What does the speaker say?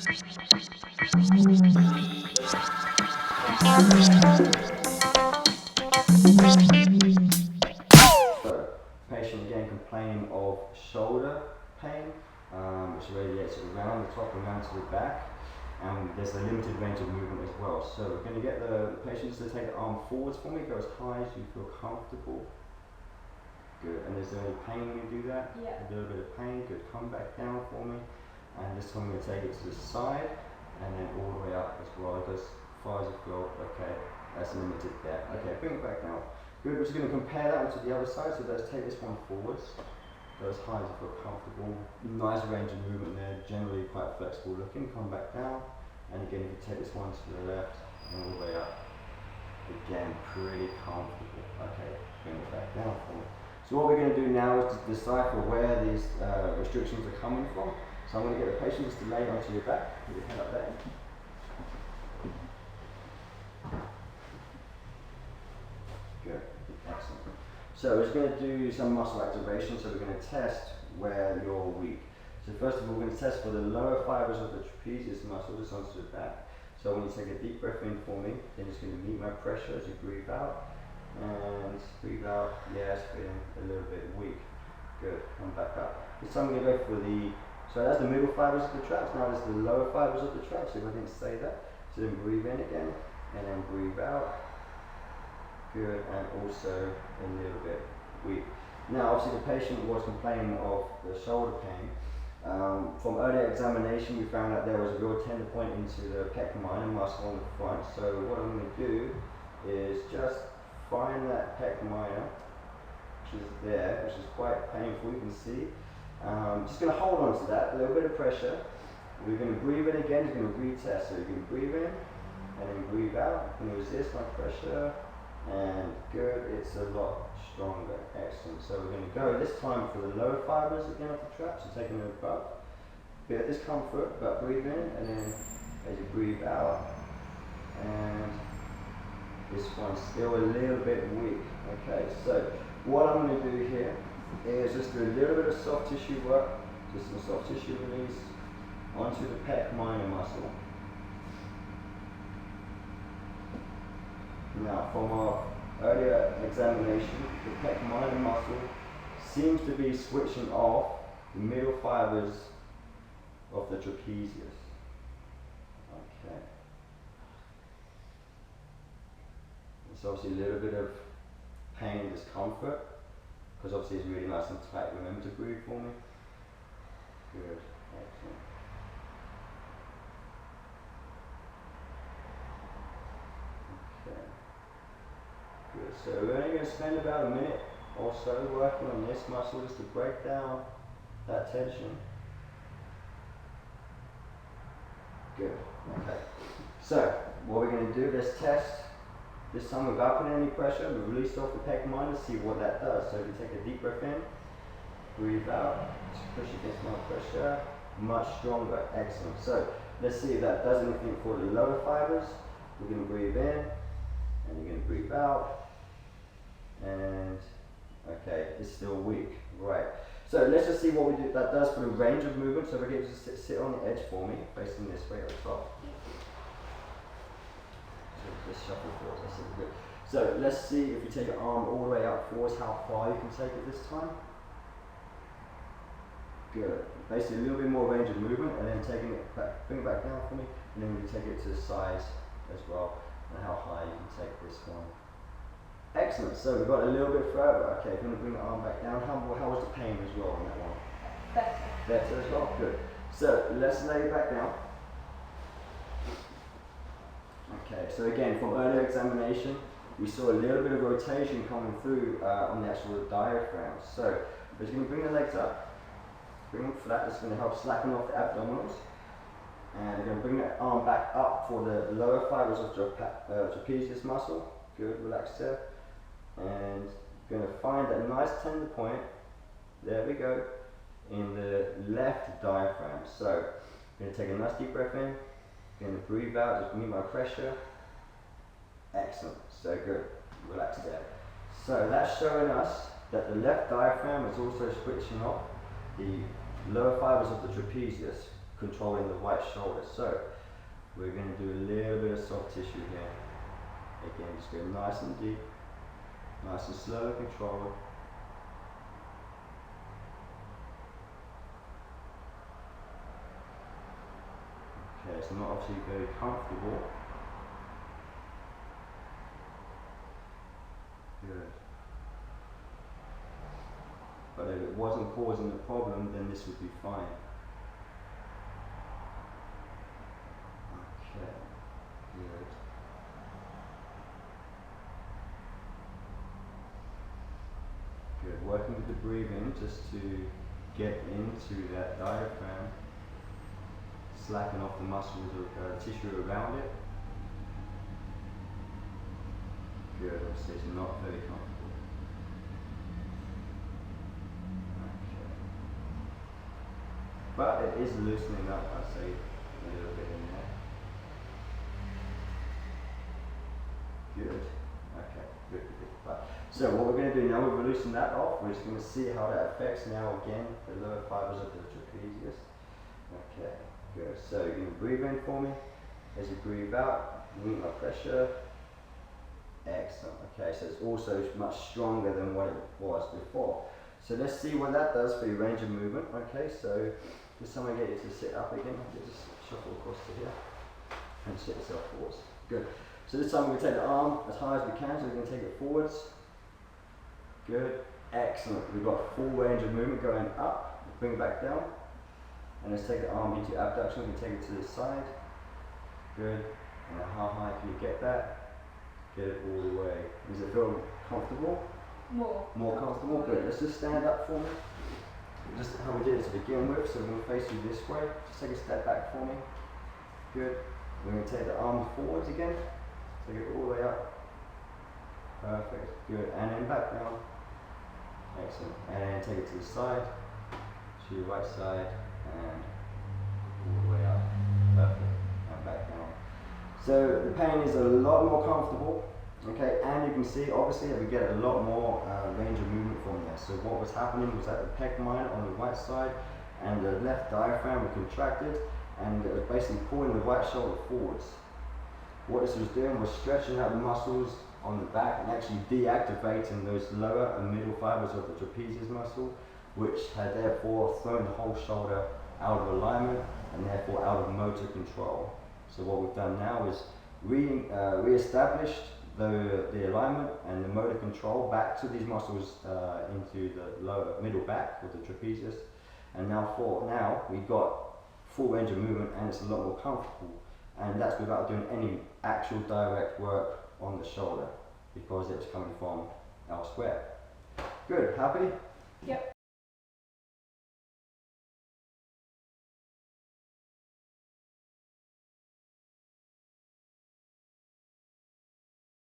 So, patient again complaining of shoulder pain, which radiates around the top and around to the back, and there's a limited range of movement as well. So we're going to get the patient to take the arm forwards for me, go as high as you feel comfortable. Good, and is there any pain when you do that? Yeah. A little bit of pain, good. Come back down for me, and this time I'm going to take it to the side, and then all the way up as well, go as far as you feel. Okay, that's limited there. Okay, bring it back down. Good, we're just going to compare that one to the other side, so let's take this one forwards. Go as high as you feel comfortable. Nice range of movement there, generally quite flexible looking. Come back down, and again if you take this one to the left and all the way up. Again, pretty comfortable. Okay, bring it back down for me. So what we're going to do now is to decipher where these restrictions are coming from. So I'm going to get the patient just to lay onto your back, put your head up there. Good, excellent. So we're just going to do some muscle activation, so we're going to test where you're weak. So first of all, we're going to test for the lower fibers of the trapezius muscle, just onto the back. So when you take a deep breath in for me, then just going to meet my pressure as you breathe out. And breathe out, yes, feeling a little bit weak. Good, come back up. This time we're going to go for the, so that's the middle fibers of the traps, now that's the lower fibers of the traps, if I didn't say that. So then breathe in again, and then breathe out. Good, and also a little bit weak. Now obviously the patient was complaining of the shoulder pain. From earlier examination we found that there was a real tender point into the pec minor muscle on the front. So what I'm going to do is just find that pec minor, which is there, which is quite painful, you can see. Just going to hold on to that, a little bit of pressure. We're going to breathe in again, we're going to retest. So you're going to breathe in, and then breathe out. I'm going to resist my pressure, and good, it's a lot stronger, excellent. So we're going to go this time for the lower fibers again of the trap, so taking a bit of discomfort, but breathe in, and then as you breathe out, and this one's still a little bit weak. Okay, so what I'm going to do here is just do a little bit of soft tissue work, just some soft tissue release onto the pec minor muscle. Now from our earlier examination, the pec minor muscle seems to be switching off the middle fibers of the trapezius. Okay. It's obviously a little bit of pain and discomfort, because obviously it's really nice and tight. Remember to breathe for me. Good, excellent. Okay. Good, so we're only going to spend about a minute or so working on this muscle just to break down that tension. Good, okay. So, what we're going to do, let's test. This time without putting any pressure, we release off the pec minor, see what that does. So if you take a deep breath in, breathe out, push against my pressure, much stronger, excellent. So let's see if that does anything for the lower fibers. We're going to breathe in, and you're going to breathe out, and okay, it's still weak, right. So let's just see what that does for the range of movement. So we're going to sit on the edge for me, facing this way at the top. Just shuffle forward, that's it, good. So let's see if you take your arm all the way up forwards, how far you can take it this time. Good. Basically a little bit more range of movement, and then taking it back, bring it back down for me, and then we take it to the sides as well, and how high you can take this one. Excellent, so we've got a little bit further. Okay, if you want to bring the arm back down, how was the pain as well on that one? Better. Better as well, good. So let's lay it back down. Okay, so again, from earlier examination, we saw a little bit of rotation coming through on the actual diaphragm. So we're just going to bring the legs up, bring them flat. This is going to help slacken off the abdominals. And we're going to bring the arm back up for the lower fibers of trapezius muscle. Good, relax there. And going to find that nice tender point, there we go, in the left diaphragm. So I'm going to take a nice deep breath in. Going to breathe out, just meet my pressure. Excellent, so good, relax there. So that's showing us that the left diaphragm is also switching off the lower fibers of the trapezius, controlling the right shoulder. So we're going to do a little bit of soft tissue here. Again, just go nice and deep, nice and slow and controlled. Okay, it's not obviously very comfortable. Good. But if it wasn't causing the problem, then this would be fine. Okay, good. Good. Working with the breathing just to get into that diaphragm, slacken off the muscles of tissue around it. Good. Obviously, it's not very comfortable. Okay. But it is loosening up, I'd say, a little bit in there. Good. Okay. Good. Right. So what we're going to do now, we've loosened that off. We're just going to see how that affects now again the lower fibers of the trapezius. Okay. Good. So you're going to breathe in for me. As you breathe out, meet my pressure. Excellent. Okay, so it's also much stronger than what it was before. So let's see what that does for your range of movement. Okay, so just someone get you to sit up again. Okay, just shuffle across to here and sit yourself forwards. Good. So this time we're going to take the arm as high as we can, so we're going to take it forwards. Good. Excellent. We've got full range of movement going up. Bring it back down. And let's take the arm into abduction. We can take it to the side. Good. And then how high can you get that? Get it all the way. Does it feel comfortable? More comfortable? Good. Let's just stand up for me. Just how we did it to begin with. So we're going to face you this way. Just take a step back for me. Good. We're going to take the arm forwards again. Take it all the way up. Perfect. Good. And then back down. Excellent. And then take it to the side. To your right side. And all the way up. Perfect. And back down. So the pain is a lot more comfortable, okay, and you can see obviously that we get a lot more range of movement from there. So what was happening was that the pec minor on the right side and the left diaphragm were contracted, and it was basically pulling the right shoulder forwards. What this was doing was stretching out the muscles on the back and actually deactivating those lower and middle fibers of the trapezius muscle, which had therefore thrown the whole shoulder out of alignment and therefore out of motor control. So what we've done now is re-established the alignment and the motor control back to these muscles into the lower middle back of the trapezius, and now we've got full range of movement and it's a lot more comfortable, and that's without doing any actual direct work on the shoulder because it was coming from elsewhere. Good, happy? Yep.